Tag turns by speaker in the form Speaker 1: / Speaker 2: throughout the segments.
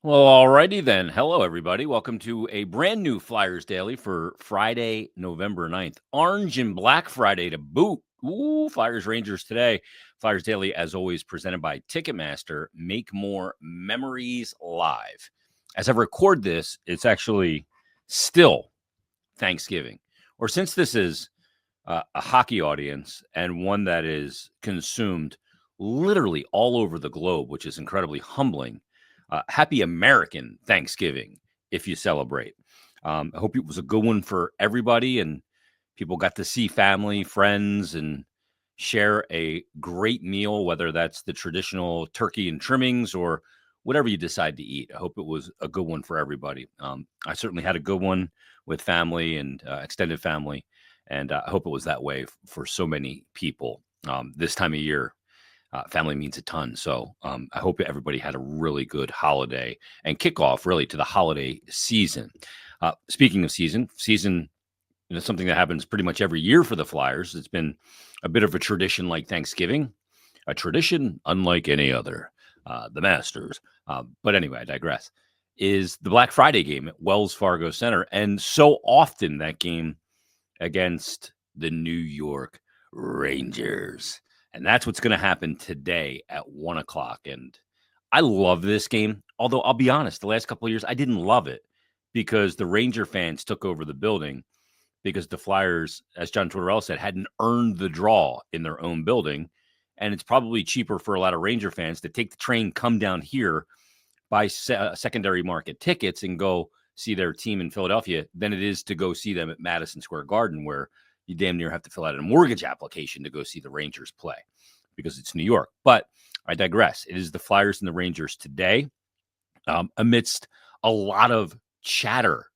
Speaker 1: Well, alrighty then. Hello, everybody. Welcome to a brand new Flyers Daily for Friday, November 9th. Orange and Black Friday to boot. Ooh, Flyers Rangers today. Flyers Daily, as always, presented by Ticketmaster. Make more memories live. As I record this, it's actually still Thanksgiving. Or since this is a hockey audience and one that is consumed literally all over the globe, which is incredibly humbling. Happy American Thanksgiving if you celebrate. I hope it was a good one for everybody and people got to see family, friends, and share a great meal, whether that's the traditional turkey and trimmings or whatever you decide to eat. I hope it was a good one for everybody. I certainly had a good one with family and extended family. And I hope it was that way for so many people this time of year. Family means a ton. So I hope everybody had a really good holiday and kickoff really to the holiday season. Speaking of season, something that happens pretty much every year for the Flyers. It's been a bit of a tradition like Thanksgiving, a tradition unlike any other. The Masters. But anyway, I digress. Is the Black Friday game at Wells Fargo Center. And so often that game against the New York Rangers. And that's what's going to happen today at 1:00. And I love this game. Although I'll be honest, the last couple of years, I didn't love it because the Ranger fans took over the building because the Flyers, as John Tortorella said, hadn't earned the draw in their own building. And it's probably cheaper for a lot of Ranger fans to take the train, come down here, buy secondary market tickets, and go see their team in Philadelphia than it is to go see them at Madison Square Garden, where you damn near have to fill out a mortgage application to go see the Rangers play because it's New York. But I digress. It is the Flyers and the Rangers today, amidst a lot of chatter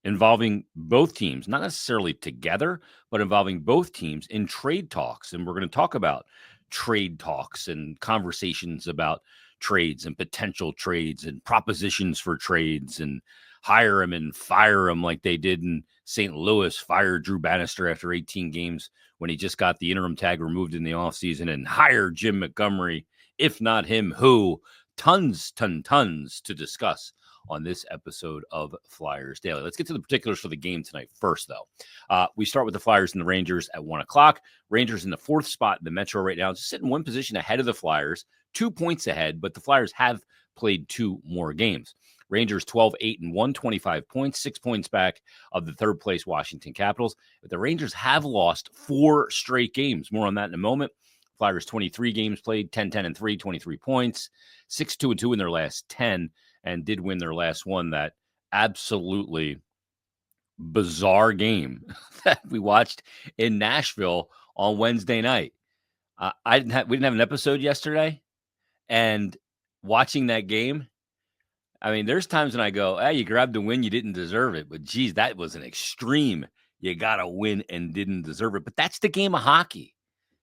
Speaker 1: involving both teams, not necessarily together, but involving both teams in trade talks. And we're going to talk about trade talks and conversations about trades and potential trades and propositions for trades and hire him and fire him like they did in St. Louis, fire Drew Bannister after 18 games when he just got the interim tag removed in the offseason, and hire Jim Montgomery. If not him, who? Tons to discuss on this episode of Flyers Daily. Let's get to the particulars for the game tonight first, though. We start with the Flyers and the Rangers at 1:00. Rangers in the fourth spot in the Metro right now, just sitting one position ahead of the Flyers, 2 points ahead, but the Flyers have played 2 more games. Rangers 12-8-1, 25 points, 6 points back of the third place Washington Capitals. But the Rangers have lost 4 straight games. More on that in a moment. Flyers 23 games played, 10-10-3, 23 points, 6-2-2 in their last 10, and did win their last one. That absolutely bizarre game that we watched in Nashville on Wednesday night. We didn't have an episode yesterday, and watching that game, I mean, there's times when I go, hey, you grabbed a win, you didn't deserve it. But geez, that was an extreme. You got to win and didn't deserve it. But that's the game of hockey.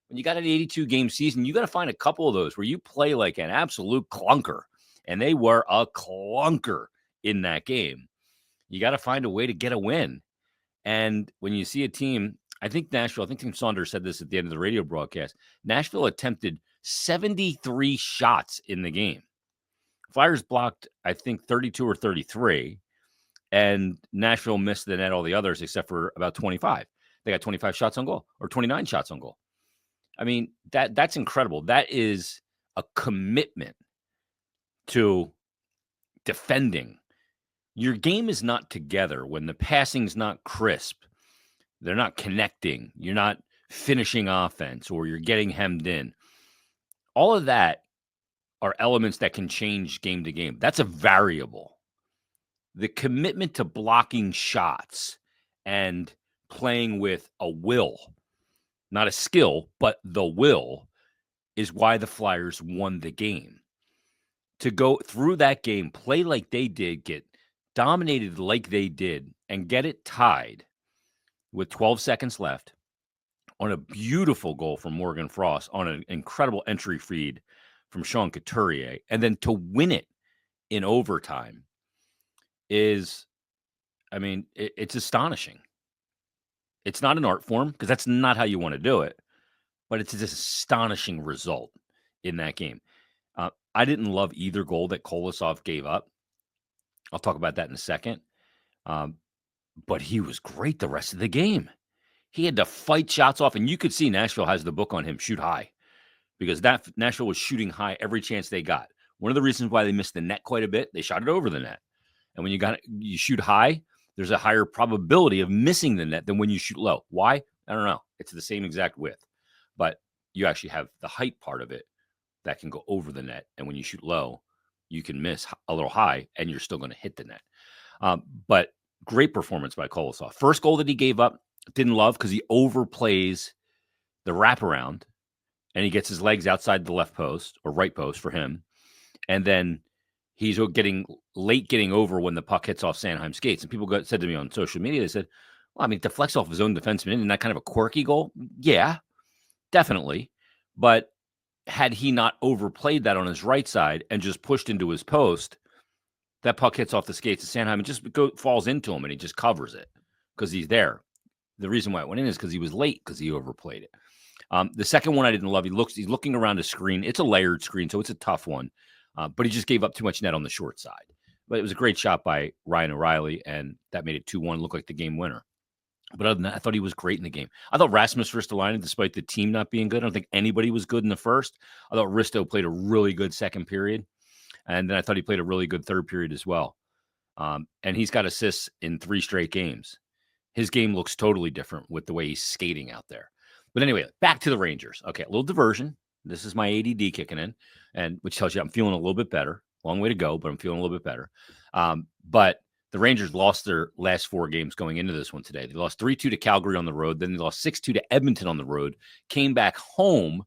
Speaker 1: When you got an 82 game season, you got to find a couple of those where you play like an absolute clunker. And they were a clunker in that game. You got to find a way to get a win. And when you see a team, I think Tim Saunders said this at the end of the radio broadcast. Nashville attempted 73 shots in the game. Flyers blocked, I think, 32 or 33. And Nashville missed the net all the others except for about 25. They got 25 shots on goal or 29 shots on goal. I mean, that's incredible. That is a commitment to defending. Your game is not together when the passing's not crisp. They're not connecting. You're not finishing offense or you're getting hemmed in. All of that are elements that can change game to game. That's a variable. The commitment to blocking shots and playing with a will, not a skill, but the will, is why the Flyers won the game. To go through that game, play like they did, get dominated like they did, and get it tied with 12 seconds left on a beautiful goal from Morgan Frost on an incredible entry feed from Sean Couturier, and then to win it in overtime is, I mean, it's astonishing. It's not an art form because that's not how you want to do it, but it's this astonishing result in that game. I didn't love either goal that Kolosov gave up. I'll talk about that in a second. But he was great the rest of the game. He had to fight shots off, and you could see Nashville has the book on him, shoot high, because that Nashville was shooting high every chance they got. One of the reasons why they missed the net quite a bit, they shot it over the net. And when you shoot high, there's a higher probability of missing the net than when you shoot low. Why? I don't know. It's the same exact width, but you actually have the height part of it that can go over the net. And when you shoot low, you can miss a little high and you're still going to hit the net. But great performance by Kolosov. First goal that he gave up, didn't love because he overplays the wraparound and he gets his legs outside the left post or right post for him. And then he's getting over when the puck hits off Sanheim's skates. And people said to me on social media, they said, well, I mean, deflects off his own defenseman. Isn't that kind of a quirky goal? Yeah, definitely. But had he not overplayed that on his right side and just pushed into his post, that puck hits off the skates of Sanheim and just falls into him and he just covers it because he's there. The reason why it went in is because he was late because he overplayed it. The second one I didn't love. He's looking around a screen. It's a layered screen, so it's a tough one. But he just gave up too much net on the short side. But it was a great shot by Ryan O'Reilly, and that made it 2-1, look like the game winner. But other than that, I thought he was great in the game. I thought Rasmus Ristolainen, despite the team not being good, I don't think anybody was good in the first. I thought Risto played a really good second period. And then I thought he played a really good third period as well. And he's got assists in 3 straight games. His game looks totally different with the way he's skating out there. But anyway, back to the Rangers. Okay, a little diversion. This is my ADD kicking in, and which tells you I'm feeling a little bit better. Long way to go, but I'm feeling a little bit better. But the Rangers lost their last 4 games going into this one today. They lost 3-2 to Calgary on the road. Then they lost 6-2 to Edmonton on the road. Came back home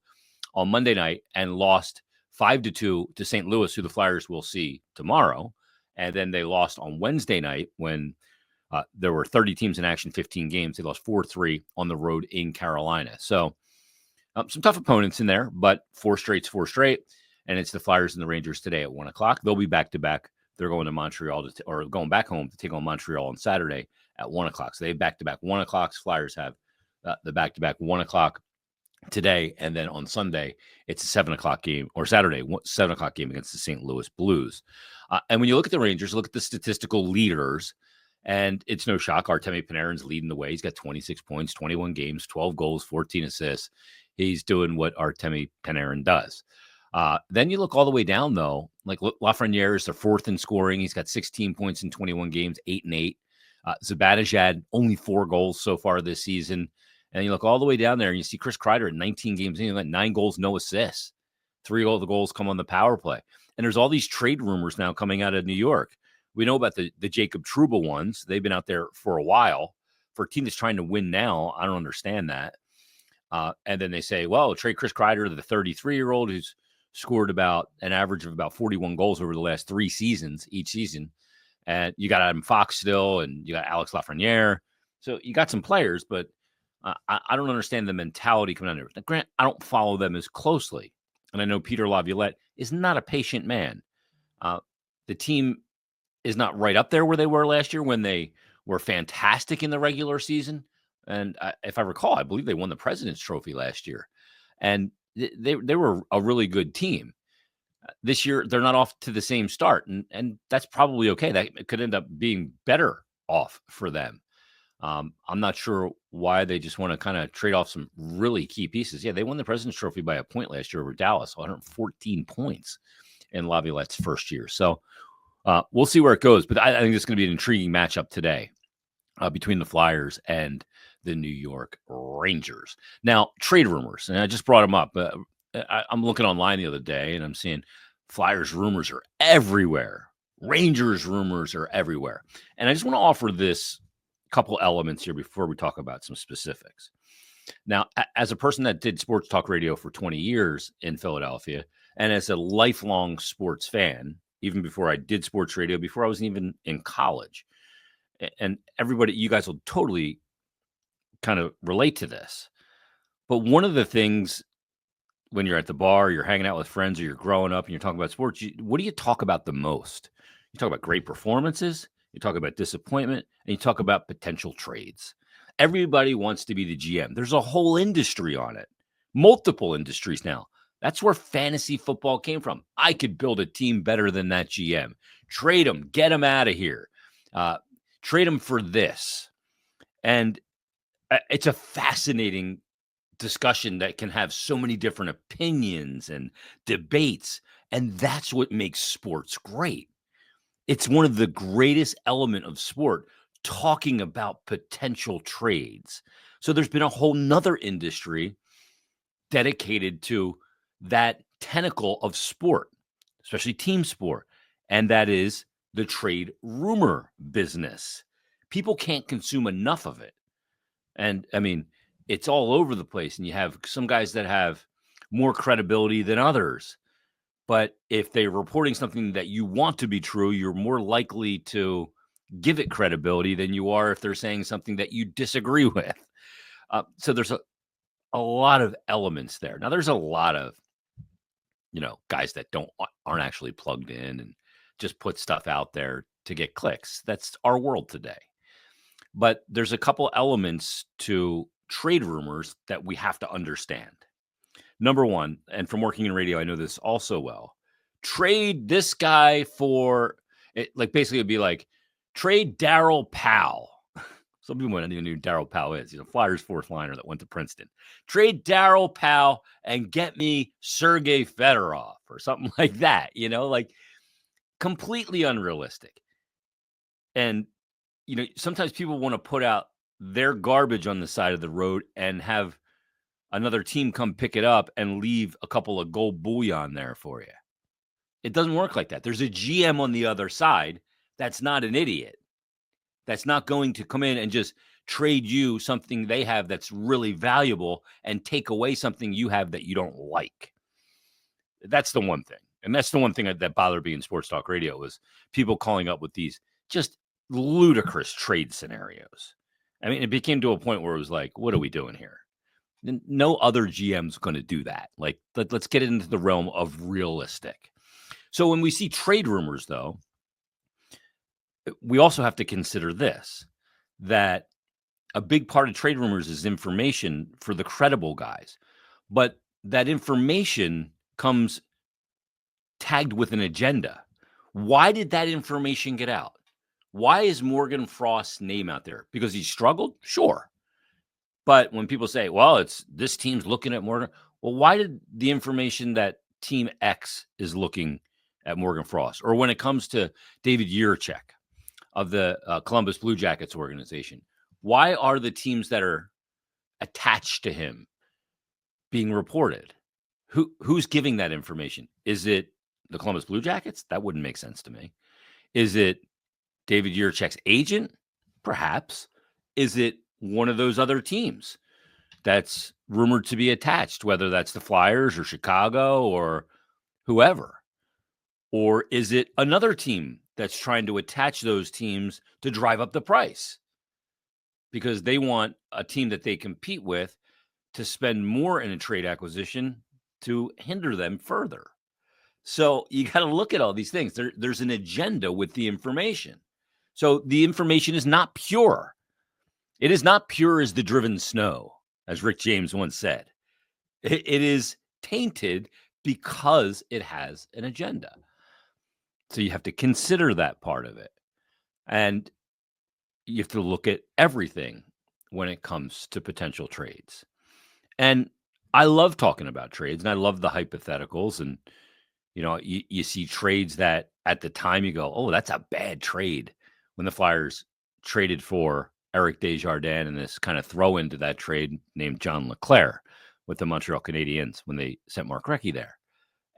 Speaker 1: on Monday night and lost 5-2 to St. Louis, who the Flyers will see tomorrow. And then they lost on Wednesday night when there were 30 teams in action, 15 games. They lost 4-3 on the road in Carolina. So some tough opponents in there, but 4 straight. And it's the Flyers and the Rangers today at 1 o'clock. They'll be back-to-back. They're going to Montreal or going back home to take on Montreal on Saturday at 1 o'clock. So they have back-to-back 1 o'clocks. Flyers have the back-to-back 1 o'clock today. And then on Sunday, it's a 7 o'clock game, or Saturday, 7 o'clock game against the St. Louis Blues. And when you look at the Rangers, look at the statistical leaders, and it's no shock. Artemi Panarin's leading the way. He's got 26 points, 21 games, 12 goals, 14 assists. He's doing what Artemi Panarin does. Then you look all the way down, though. Like Lafreniere is the 4th in scoring. He's got 16 points in 21 games, 8-8. Zibanejad, only 4 goals so far this season. And you look all the way down there, and you see Chris Kreider at 19 games in. He's got 9 goals, no assists. 3 of the goals come on the power play. And there's all these trade rumors now coming out of New York. We know about the Jacob Trouba ones. They've been out there for a while. For a team that's trying to win now, I don't understand that. And then they say, well, trade Chris Kreider, the 33-year-old who's scored about an average of about 41 goals over the last 3 seasons, each season. And you got Adam Fox still, and you got Alex Lafreniere. So you got some players, but I don't understand the mentality coming out of there. Grant, I don't follow them as closely. And I know Peter Laviolette is not a patient man. The team is not right up there where they were last year when they were fantastic in the regular season. And if I recall, I believe they won the President's Trophy last year. And they were a really good team. This year, they're not off to the same start. And that's probably okay. That could end up being better off for them. I'm not sure why they just want to kind of trade off some really key pieces. Yeah, they won the President's Trophy by a point last year over Dallas, 114 points in Laviolette's first year. So we'll see where it goes. But I think it's going to be an intriguing matchup today between the Flyers and the New York Rangers. Now, trade rumors, and I just brought them up. I'm looking online the other day, and I'm seeing Flyers rumors are everywhere. Rangers rumors are everywhere. And I just want to offer this couple elements here before we talk about some specifics. Now, as a person that did sports talk radio for 20 years in Philadelphia, and as a lifelong sports fan, even before I did sports radio, before I was even in college, and everybody, you guys will totally kind of relate to this. But one of the things when you're at the bar, you're hanging out with friends, or you're growing up and you're talking about sports, what do you talk about the most? You talk about great performances, you talk about disappointment, and you talk about potential trades. Everybody wants to be the GM. There's a whole industry on it, multiple industries now. That's where fantasy football came from. I could build a team better than that GM. Trade him, get him out of here. Trade him for this. And it's a fascinating discussion that can have so many different opinions and debates. And that's what makes sports great. It's one of the greatest element of sport, talking about potential trades. So there's been a whole nother industry dedicated to that tentacle of sport, especially team sport. And that is the trade rumor business. People can't consume enough of it. And I mean, it's all over the place. And you have some guys that have more credibility than others. But if they're reporting something that you want to be true, you're more likely to give it credibility than you are if they're saying something that you disagree with. So there's a lot of elements there. Now, there's a lot of, guys that aren't actually plugged in and just put stuff out there to get clicks. That's our world today. But there's a couple elements to trade rumors that we have to understand. Number one, and from working in radio, I know this also well, trade this guy for it. Like basically it'd be like trade Darryl Powell. Some people might not even know who Darryl Powell is. He's a Flyers fourth liner that went to Princeton. Trade Darryl Powell and get me Sergei Fedorov or something like that, like completely unrealistic. And, sometimes people want to put out their garbage on the side of the road and have another team come pick it up and leave a couple of gold bullion there for you. It doesn't work like that. There's a GM on the other side that's not an idiot. That's not going to come in and just trade you something they have that's really valuable and take away something you have that you don't like. That's the one thing. And that's the one thing that bothered me in Sports Talk Radio was people calling up with these just ludicrous trade scenarios. I mean, it became to a point where it was like, what are we doing here? No other GM's going to do that. Like, let's get into the realm of realistic. So when we see trade rumors, though, we also have to consider this, that a big part of trade rumors is information for the credible guys. But that information comes tagged with an agenda. Why did that information get out? Why is Morgan Frost's name out there? Because he struggled? Sure. But when people say, well, it's this team's looking at Morgan, well, why did the information that Team X is looking at Morgan Frost? Or when it comes to David Jiricek of the Columbus Blue Jackets organization, why are the teams that are attached to him being reported? Who's giving that information? Is it the Columbus Blue Jackets? That wouldn't make sense to me. Is it David Jiricek's agent? Perhaps. Is it one of those other teams that's rumored to be attached, whether that's the Flyers or Chicago or whoever? Or is it another team that's trying to attach those teams to drive up the price because they want a team that they compete with to spend more in a trade acquisition to hinder them further? So you got to look at all these things. There's an agenda with the information. So the information is not pure. It is not pure as the driven snow, as Rick James once said. It is tainted because it has an agenda. So you have to consider that part of it. And you have to look at everything when it comes to potential trades. And I love talking about trades, and I love the hypotheticals. And, you see trades that at the time you go, oh, that's a bad trade. When the Flyers traded for Eric Desjardins and this kind of throw into that trade named John LeClair with the Montreal Canadiens when they sent Mark Recchi there.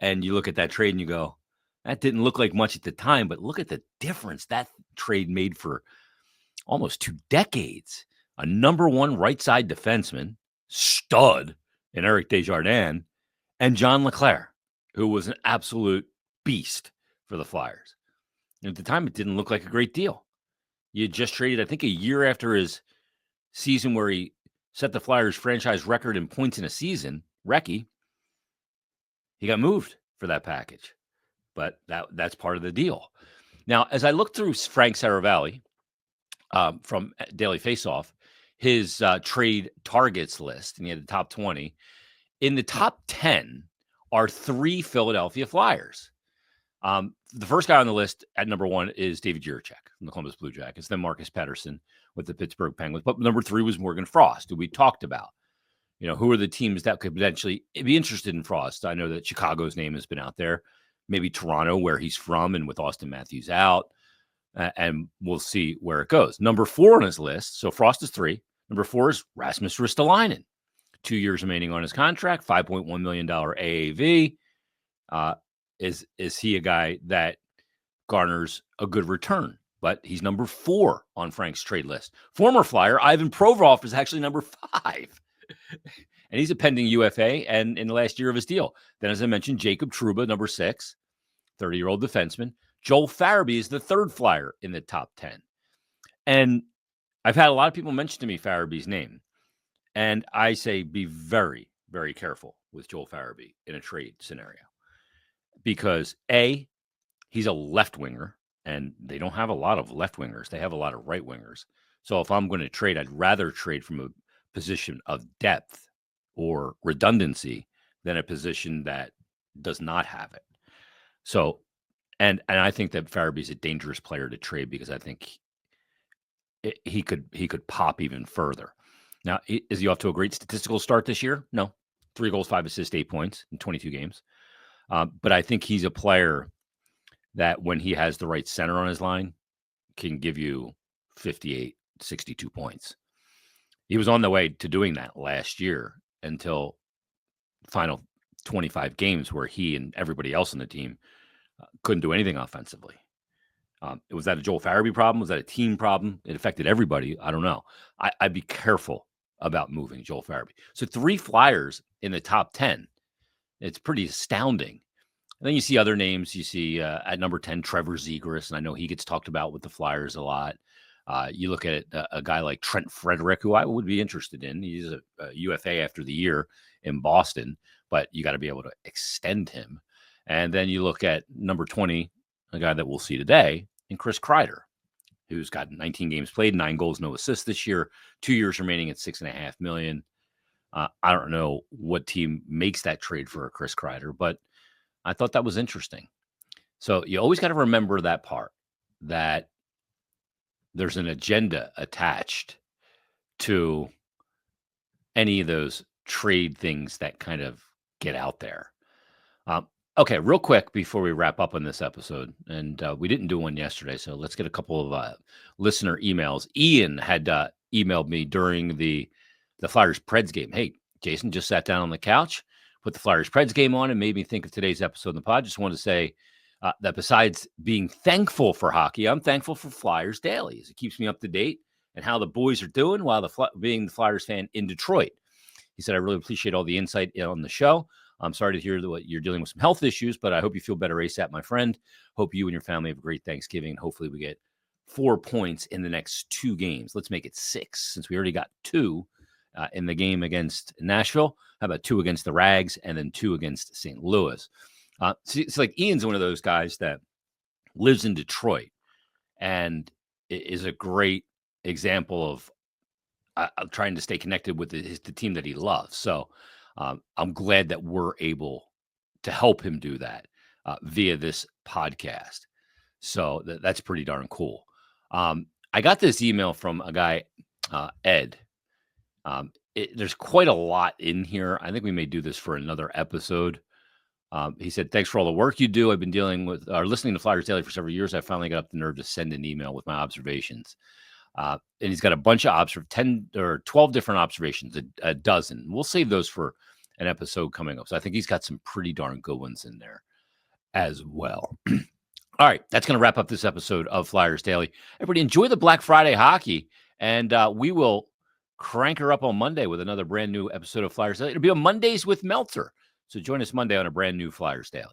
Speaker 1: And you look at that trade and you go, that didn't look like much at the time, but look at the difference that trade made for almost 2 decades. A number one right side defenseman, stud in Eric Desjardins, and John LeClair, who was an absolute beast for the Flyers. And at the time, it didn't look like a great deal. You just traded, I think, a year after his season where he set the Flyers franchise record in points in a season, Recchi, he got moved for that package. But that's part of the deal. Now, as I look through Frank Saravalli from Daily Faceoff, his trade targets list, and he had the top 20. In the top 10 are 3 Philadelphia Flyers. the first guy on the list at number 1 is David Jiricek from the Columbus Blue Jackets, then Marcus Pettersson with the Pittsburgh Penguins. But number 3 was Morgan Frost, who we talked about. Who are the teams that could potentially be interested in Frost? I know that Chicago's name has been out there, maybe Toronto, where he's from, and with Austin Matthews out, and we'll see where it goes. Number 4 on his list, so Frost is 3. Number 4 is Rasmus Ristolainen, 2 years remaining on his contract, $5.1 million AAV. Is he a guy that garners a good return? But he's number 4 on Frank's trade list. Former Flyer Ivan Provorov is actually number 5. And he's a pending UFA and in the last year of his deal. Then, as I mentioned, Jacob Trouba, number 6, 30-year-old defenseman. Joel Farabee is the 3rd Flyer in the top 10. And I've had a lot of people mention to me Farabee's name. And I say be very, very careful with Joel Farabee in a trade scenario. Because, A, he's a left winger, and they don't have a lot of left wingers. They have a lot of right wingers. So if I'm going to trade, I'd rather trade from a position of depth or redundancy than a position that does not have it. So, and I think that Farabee's a dangerous player to trade because I think he could pop even further. Now, is he off to a great statistical start this year? No. 3 goals, 5 assists, 8 points in 22 games. But I think he's a player that when he has the right center on his line can give you 58, 62 points. He was on the way to doing that last year until final 25 games where he and everybody else on the team couldn't do anything offensively. Was that a Joel Farabee problem? Was that a team problem? It affected everybody. I don't know. I'd be careful about moving Joel Farabee. So 3 Flyers in the top 10. It's pretty astounding. And then you see other names. You see at number 10, Trevor Zegras, and I know he gets talked about with the Flyers a lot. You look at a guy like Trent Frederick, who I would be interested in. He's a UFA after the year in Boston, but you got to be able to extend him. And then you look at number 20, a guy that we'll see today, in Chris Kreider, who's got 19 games played, 9 goals, no assists this year, 2 years remaining at $6.5 million. I don't know what team makes that trade for a Chris Kreider, but I thought that was interesting. So you always got to remember that part, that there's an agenda attached to any of those trade things that kind of get out there. Okay, real quick before we wrap up on this episode, and we didn't do one yesterday, so let's get a couple of listener emails. Ian had emailed me during the Flyers Preds game. Hey, Jason, just sat down on the couch, put the Flyers Preds game on, and made me think of today's episode in the pod. Just wanted to say that besides being thankful for hockey, I'm thankful for Flyers Daily, as it keeps me up to date and how the boys are doing while being the Flyers fan in Detroit. He said, I really appreciate all the insight on the show. I'm sorry to hear that you're dealing with some health issues, but I hope you feel better ASAP, my friend. Hope you and your family have a great Thanksgiving. Hopefully we get 4 points in the next 2 games. Let's make it 6, since we already got 2 in the game against Nashville. How about 2 against the Rags and then 2 against St. Louis? It's like Ian's one of those guys that lives in Detroit and is a great example of trying to stay connected with the team that he loves. So I'm glad that we're able to help him do that via this podcast. So that's pretty darn cool. I got this email from a guy, Ed. There's quite a lot in here. I think we may do this for another episode. He said, thanks for all the work you do. I've been listening to Flyers Daily for several years. I finally got up the nerve to send an email with my observations. And he's got a bunch of 10 or 12 different observations, a dozen. We'll save those for an episode coming up. So I think he's got some pretty darn good ones in there as well. All right, that's going to wrap up this episode of Flyers Daily. Everybody enjoy the Black Friday hockey, and we will crank her up on Monday with another brand new episode of Flyers Daily. It'll be on Mondays with Meltzer. So join us Monday on a brand new Flyers Daily.